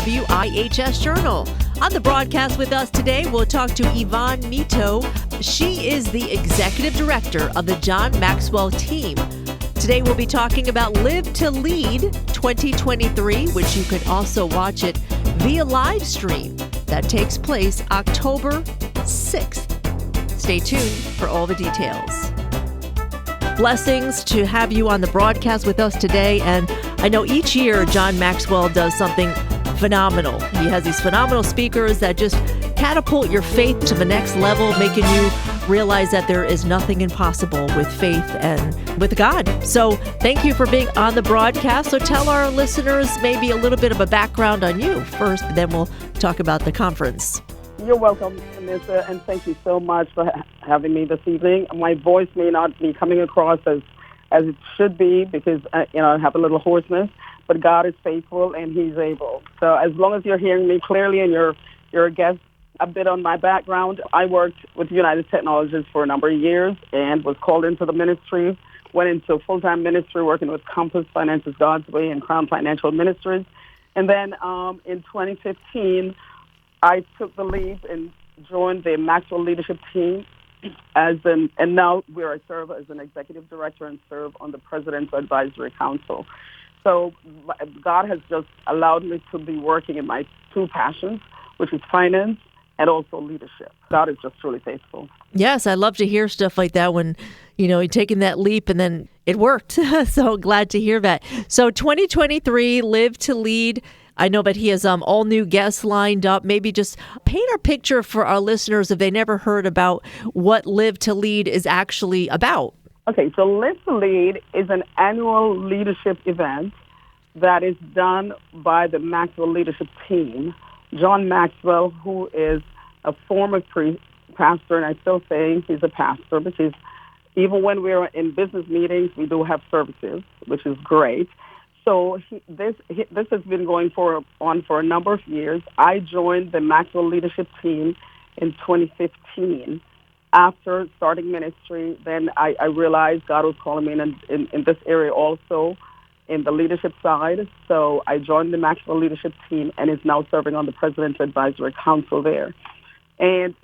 WIHS Journal. On the broadcast with us today, we'll talk to Yvonne Mito. She is the executive director of the John Maxwell team. Today, we'll be talking about Live to Lead 2023, which you can also watch it via live stream. That takes place October 6th. Stay tuned for all the details. Blessings to have you on the broadcast with us today. And I know each year John Maxwell does something phenomenal. He has these phenomenal speakers that just catapult your faith to the next level, making you realize that there is nothing impossible with faith and with God. So thank you for being on the broadcast. So tell our listeners maybe a little bit of a background on you first, then we'll talk about the conference. You're welcome, Anissa, and thank you so much for having me this evening. My voice may not be coming across as it should be because I have a little hoarseness, but God is faithful and He's able. So as long as you're hearing me clearly and you're a guest, a bit on my background, I worked with United Technologies for a number of years and was called into the ministry, went into full-time ministry working with Compass Finances God's Way and Crown Financial Ministries. And then in 2015, I took the lead and joined the Maxwell leadership team and now I serve as an executive director and serve on the President's Advisory Council. So God has just allowed me to be working in my two passions, which is finance and also leadership. God is just truly faithful. Yes, I love to hear stuff like that when, you're taking that leap and then it worked. So glad to hear that. So 2023, Live to Lead. I know, but he has all new guests lined up. Maybe just paint a picture for our listeners if they never heard about what Live to Lead is actually about. Okay, so Live to Lead is an annual leadership event that is done by the Maxwell leadership team. John Maxwell, who is a former pastor, and I still say he's a pastor because even when we're in business meetings, we do have services, which is great. So this has been going on for a number of years. I joined the Maxwell leadership team in 2015. After starting ministry, then I realized God was calling me in this area also, in the leadership side. So I joined the Maxwell leadership team and is now serving on the President's Advisory Council there. And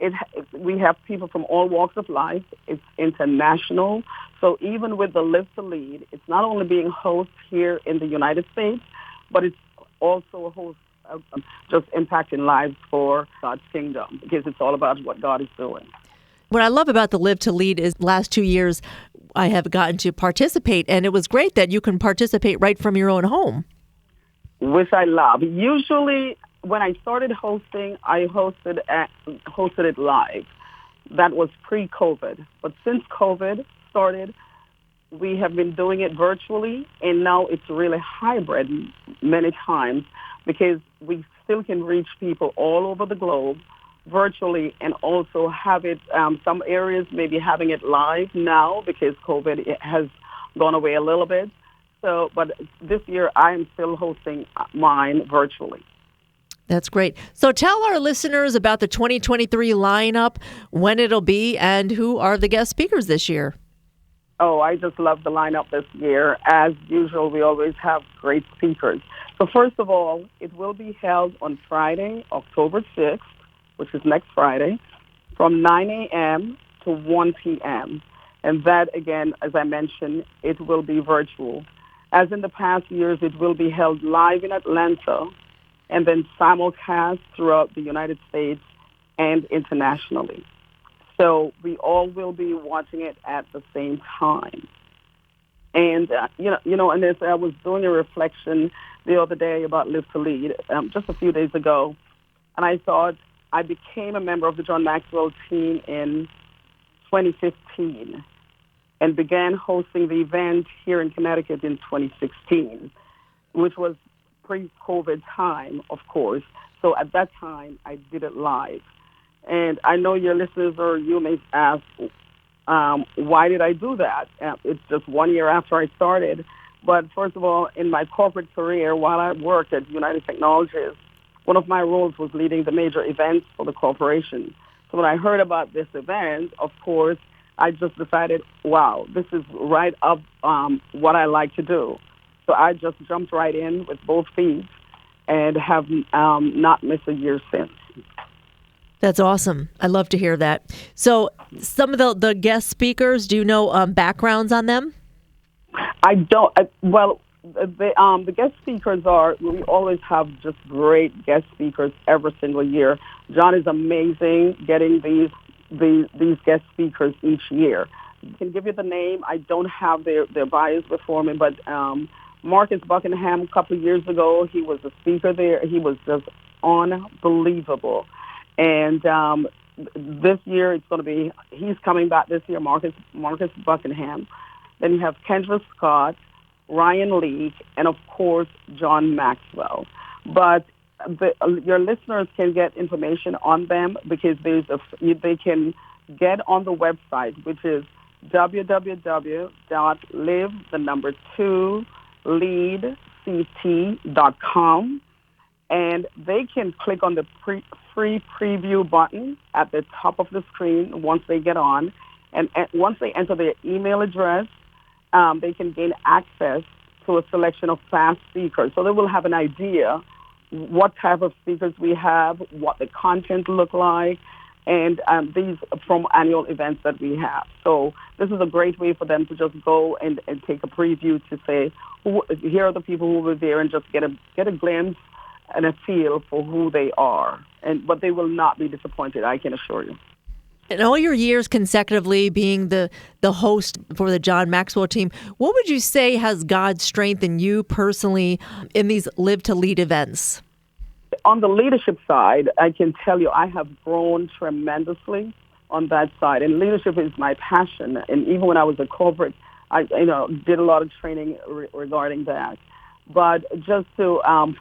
we have people from all walks of life. It's international. So even with the Live to Lead, it's not only being hosted here in the United States, but it's also a host of just impacting lives for God's kingdom because it's all about what God is doing. What I love about the Live to Lead is last 2 years I have gotten to participate, and it was great that you can participate right from your own home. Which I love. Usually when I started hosting, I hosted it live. That was pre-COVID. But since COVID started, we have been doing it virtually, and now it's really hybrid many times because we still can reach people all over the globe virtually and also have it, some areas maybe having it live now because COVID has gone away a little bit. So, but this year I am still hosting mine virtually. That's great. So tell our listeners about the 2023 lineup, when it'll be, and who are the guest speakers this year. Oh, I just love the lineup this year. As usual, we always have great speakers. So first of all, it will be held on Friday, October 6th, which is next Friday, from 9 a.m. to 1 p.m. And that, again, as I mentioned, it will be virtual. As in the past years, it will be held live in Atlanta and then simulcast throughout the United States and internationally. So we all will be watching it at the same time. And, and as I was doing a reflection the other day about Live to Lead, just a few days ago, and I thought I became a member of the John Maxwell team in 2015 and began hosting the event here in Connecticut in 2016, which was pre-COVID time, of course. So at that time, I did it live. And I know your listeners or you may ask, why did I do that? It's just 1 year after I started. But first of all, in my corporate career, while I worked at United Technologies, one of my roles was leading the major events for the corporation. So when I heard about this event, of course, I just decided, wow, this is right up what I like to do. So I just jumped right in with both feet and have not missed a year since. That's awesome. I love to hear that. So some of the guest speakers, do you know backgrounds on them? I don't. The guest speakers we always have just great guest speakers every single year. John is amazing getting these guest speakers each year. I can give you the name. I don't have their bios before me, but Marcus Buckingham, a couple of years ago, he was a speaker there. He was just unbelievable. And this year, he's coming back this year, Marcus Buckingham. Then you have Kendra Scott, Ryan Leake, and, of course, John Maxwell. But your listeners can get information on them because they can get on the website, which is www.live2leadct.com, and they can click on the free preview button at the top of the screen once they get on, and once they enter their email address, they can gain access to a selection of past speakers. So they will have an idea what type of speakers we have, what the content look like, and these from annual events that we have. So this is a great way for them to just go and take a preview to say, here are the people who were there, and just get a glimpse and a feel for who they are. But they will not be disappointed, I can assure you. In all your years consecutively being the host for the John Maxwell team, what would you say has God strengthened you personally in these Live to Lead events? On the leadership side, I can tell you I have grown tremendously on that side. And leadership is my passion. And even when I was a corporate, I did a lot of training regarding that. But just to and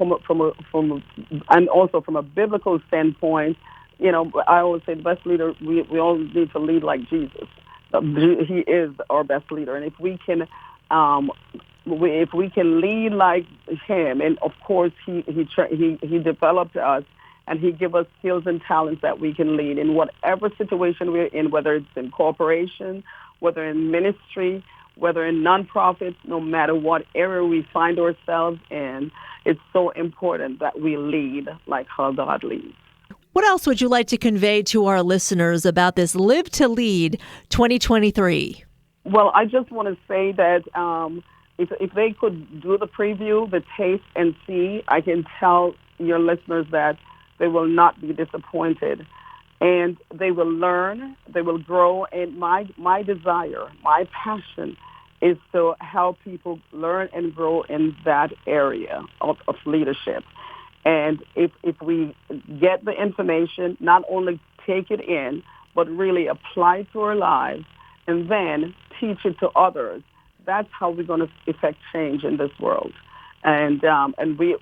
also from a biblical standpoint, I always say the best leader, we all need to lead like Jesus. He is our best leader. And if we can lead like him, and of course he developed us, and he give us skills and talents that we can lead in whatever situation we're in, whether it's in corporation, whether in ministry, whether in nonprofits, no matter what area we find ourselves in, it's so important that we lead like how God leads. What else would you like to convey to our listeners about this Live to Lead 2023? Well, I just want to say that if they could do the preview, the taste and see, I can tell your listeners that they will not be disappointed. And they will learn, they will grow. And my desire, my passion is to help people learn and grow in that area of leadership. And if we get the information, not only take it in, but really apply it to our lives and then teach it to others, that's how we're going to effect change in this world. And we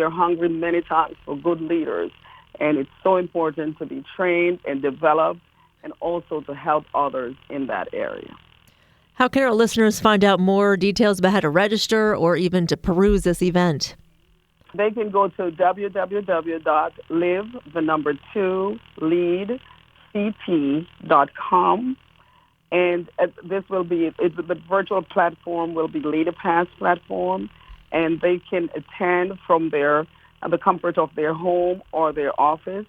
are hungry many times for good leaders. And it's so important to be trained and developed and also to help others in that area. How can our listeners find out more details about how to register or even to peruse this event? They can go to www.live2leadct.com, and the virtual platform will be LeaderPass platform, and they can attend from the comfort of their home or their office.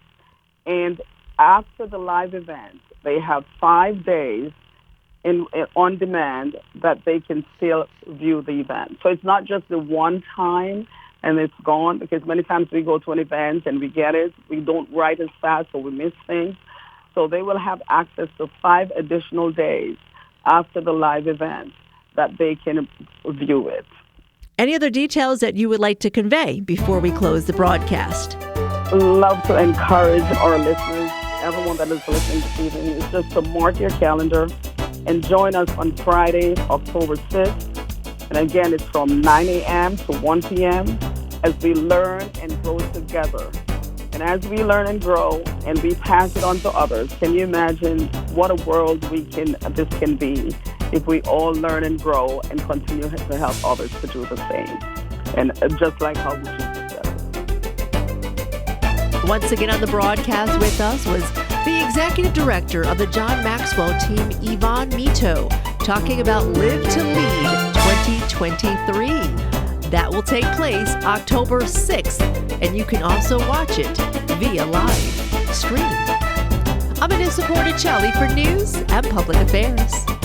And after the live event, they have 5 days on demand that they can still view the event. So it's not just the one time and it's gone, because many times we go to an event and we get it, we don't write as fast, so we miss things. So they will have access to 5 additional days after the live event that they can view it. Any other details that you would like to convey before we close the broadcast? Love to encourage our listeners, everyone that is listening this evening, is just to mark your calendar and join us on Friday, October 6th. And again, it's from 9 a.m. to 1 p.m. as we learn and grow together. And as we learn and grow and we pass it on to others, can you imagine what a world this can be if we all learn and grow and continue to help others to do the same? And just like how Jesus said. Once again on the broadcast with us was the Executive Director of the John Maxwell team, Yvonne Mito, talking about Live to Lead 2023. That will take place October 6th, and you can also watch it via live stream. I'm Anissa Porticelli for News and Public Affairs.